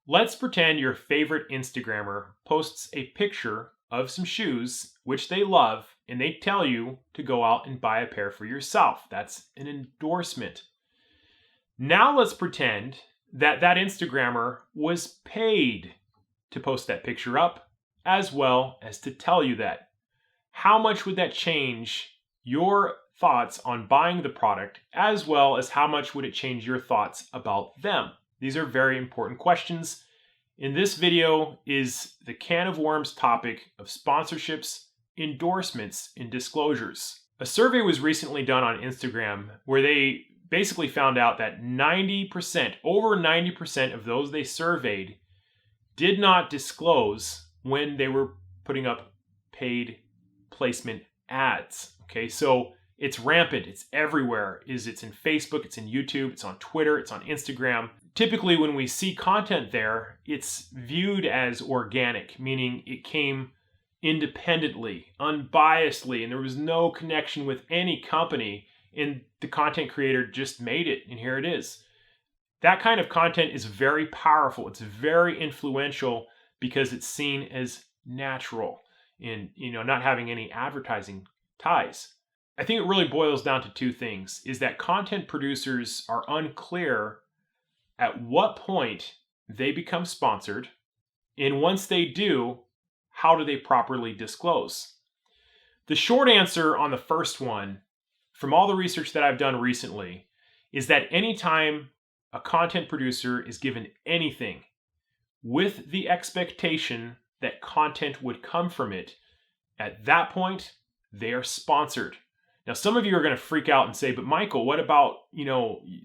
Let's pretend your favorite Instagrammer posts a picture of some shoes which they love and they tell you to go out and buy a pair for yourself. That's an endorsement. Now let's pretend that Instagrammer was paid to post that picture up as well as to tell you that. How much would that change your thoughts on buying the product, as well as how much would it change your thoughts about them? These are very important questions. In this video is the can of worms topic of sponsorships, endorsements, and disclosures. A survey was recently done on Instagram where they basically found out that 90%, over 90% of those they surveyed did not disclose when they were putting up paid placement ads. Okay, so it's rampant, it's everywhere. It's in Facebook, it's in YouTube, it's on Twitter, it's on Instagram. Typically when we see content there, it's viewed as organic, meaning it came independently, unbiasedly, and there was no connection with any company, and the content creator just made it, and here it is. That kind of content is very powerful. It's very influential because it's seen as natural and not having any advertising ties. I think it really boils down to two things, is that content producers are unclear at what point they become sponsored, and once they do, how do they properly disclose? The short answer on the first one, from all the research that I've done recently, is that anytime a content producer is given anything with the expectation that content would come from it, at that point, they are sponsored. Now, some of you are going to freak out and say, but Michael, what about,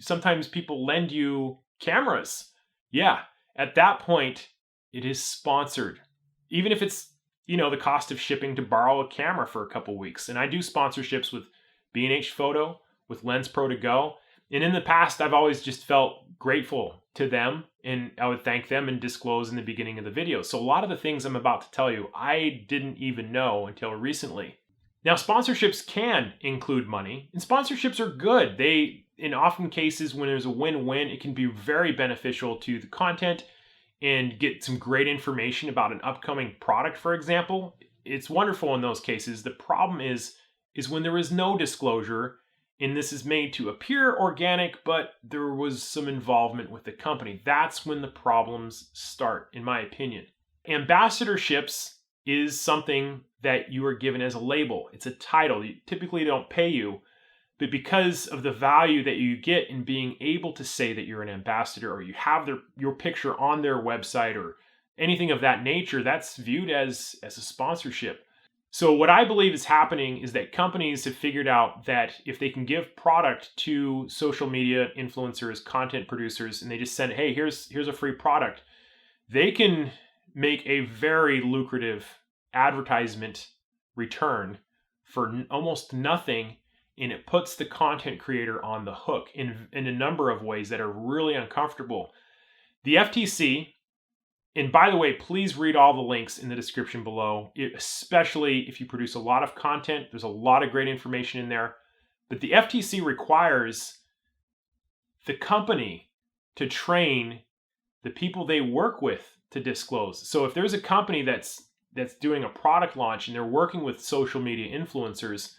sometimes people lend you cameras? Yeah, at that point, it is sponsored. Even if it's, the cost of shipping to borrow a camera for a couple weeks. And I do sponsorships with B&H Photo, with Lens Pro to Go. And in the past, I've always just felt grateful to them, and I would thank them and disclose in the beginning of the video. So a lot of the things I'm about to tell you, I didn't even know until recently. Now, sponsorships can include money, and sponsorships are good. In often cases, when there's a win-win, it can be very beneficial to the content and get some great information about an upcoming product, for example. It's wonderful in those cases. The problem is when there is no disclosure, and this is made to appear organic, but there was some involvement with the company. That's when the problems start, in my opinion. Ambassadorships is something that you are given as a label. It's a title. You typically don't pay you, but because of the value that you get in being able to say that you're an ambassador, or you have your picture on their website or anything of that nature, that's viewed as a sponsorship. So what I believe is happening is that companies have figured out that if they can give product to social media influencers, content producers, and they just send, hey, here's a free product, they can make a very lucrative advertisement return for almost nothing, and it puts the content creator on the hook in a number of ways that are really uncomfortable. The FTC, and by the way, please read all the links in the description below, especially if you produce a lot of content. There's a lot of great information in there. But the FTC requires the company to train the people they work with to disclose. So if there's a company that's doing a product launch and they're working with social media influencers,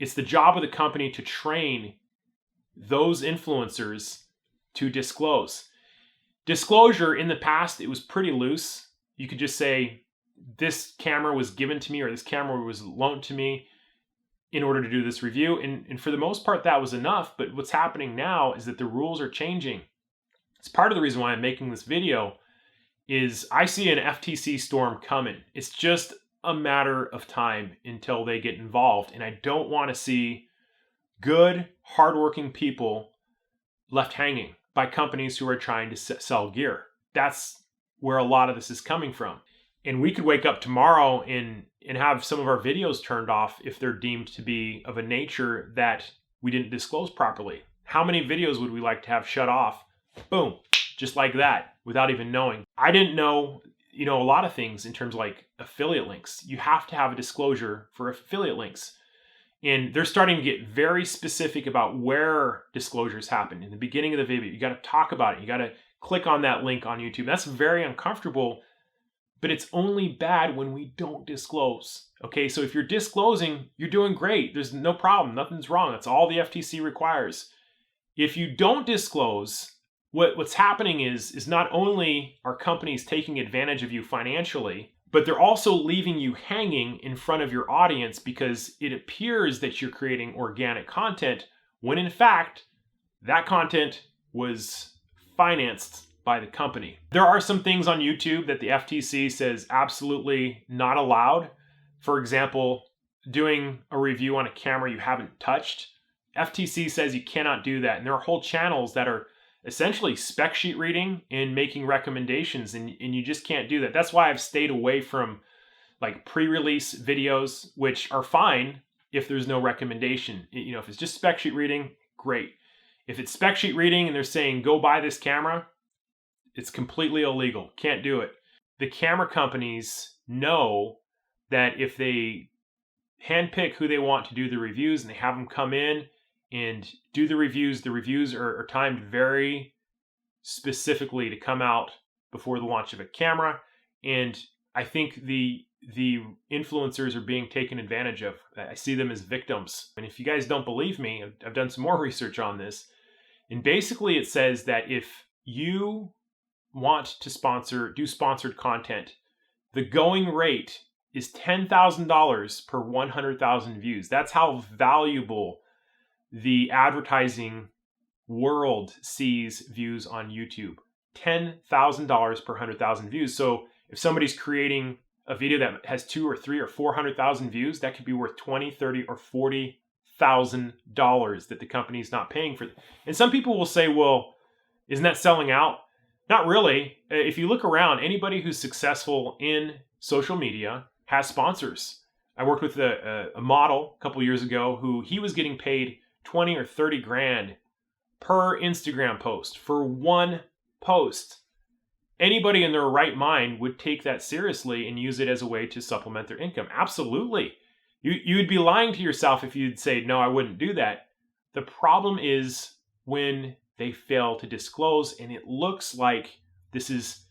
it's the job of the company to train those influencers to disclose. Disclosure, in the past, it was pretty loose. You could just say, this camera was given to me, or this camera was loaned to me in order to do this review. And for the most part, that was enough. But what's happening now is that the rules are changing. It's part of the reason why I'm making this video, is I see an FTC storm coming. It's just a matter of time until they get involved. And I don't want to see good, hardworking people left hanging by companies who are trying to sell gear. That's where a lot of this is coming from. And we could wake up tomorrow and have some of our videos turned off if they're deemed to be of a nature that we didn't disclose properly. How many videos would we like to have shut off? Boom, just like that, without even knowing. I didn't know, a lot of things in terms of like affiliate links. You have to have a disclosure for affiliate links. And they're starting to get very specific about where disclosures happen. In the beginning of the video, you got to talk about it. You got to click on that link on YouTube. That's very uncomfortable, but it's only bad when we don't disclose. Okay, so if you're disclosing, you're doing great. There's no problem. Nothing's wrong. That's all the FTC requires. If you don't disclose, what's happening is not only are companies taking advantage of you financially, but they're also leaving you hanging in front of your audience because it appears that you're creating organic content when in fact that content was financed by the company. There are some things on YouTube that the FTC says absolutely not allowed. For example, doing a review on a camera you haven't touched. FTC says you cannot do that. And there are whole channels that are essentially spec sheet reading and making recommendations, and you just can't do that. That's why I've stayed away from like pre-release videos, which are fine if there's no recommendation. You know, if it's just spec sheet reading, great. If it's spec sheet reading and they're saying, go buy this camera, it's completely illegal. Can't do it. The camera companies know that if they handpick who they want to do the reviews and they have them come in and do the reviews are timed very specifically to come out before the launch of a camera. And I think the influencers are being taken advantage of. I see them as victims. And if you guys don't believe me, I've done some more research on this. And basically it says that if you want to do sponsored content, the going rate is $10,000 per 100,000 views. That's how valuable the advertising world sees views on YouTube. $10,000 per 100,000 views. So if somebody's creating a video that has 2 or 3 or 400,000 views, that could be worth $20, $30, or $40,000 that the company's not paying for. And some people will say, well, isn't that selling out? Not really. If you look around, anybody who's successful in social media has sponsors. I worked with a model a couple years ago who he was getting paid 20 or 30 grand per Instagram post for one post. Anybody in their right mind would take that seriously and use it as a way to supplement their income. Absolutely. You'd be lying to yourself if you'd say, no, I wouldn't do that. The problem is when they fail to disclose and it looks like this is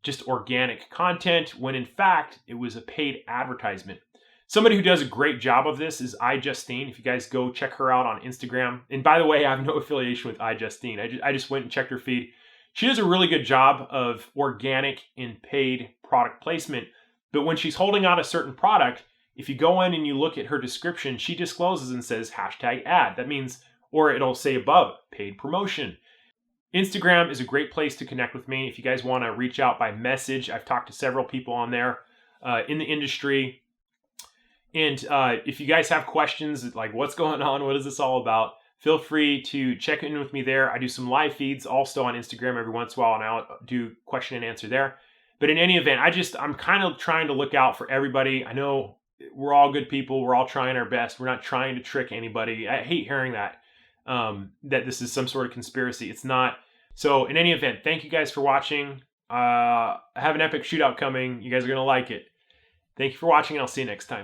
just organic content when in fact it was a paid advertisement. Somebody who does a great job of this is iJustine. If you guys go check her out on Instagram. And by the way, I have no affiliation with iJustine. I just went and checked her feed. She does a really good job of organic and paid product placement. But when she's holding out a certain product, if you go in and you look at her description, she discloses and says #ad. That means, or it'll say above, paid promotion. Instagram is a great place to connect with me. If you guys want to reach out by message, I've talked to several people on there in the industry. And if you guys have questions like what's going on, what is this all about, feel free to check in with me there. I do some live feeds also on Instagram every once in a while, and I'll do question and answer there. But in any event, I'm kind of trying to look out for everybody. I know we're all good people. We're all trying our best. We're not trying to trick anybody. I hate hearing that this is some sort of conspiracy. It's not. So in any event, thank you guys for watching. I have an epic shootout coming. You guys are going to like it. Thank you for watching, and I'll see you next time.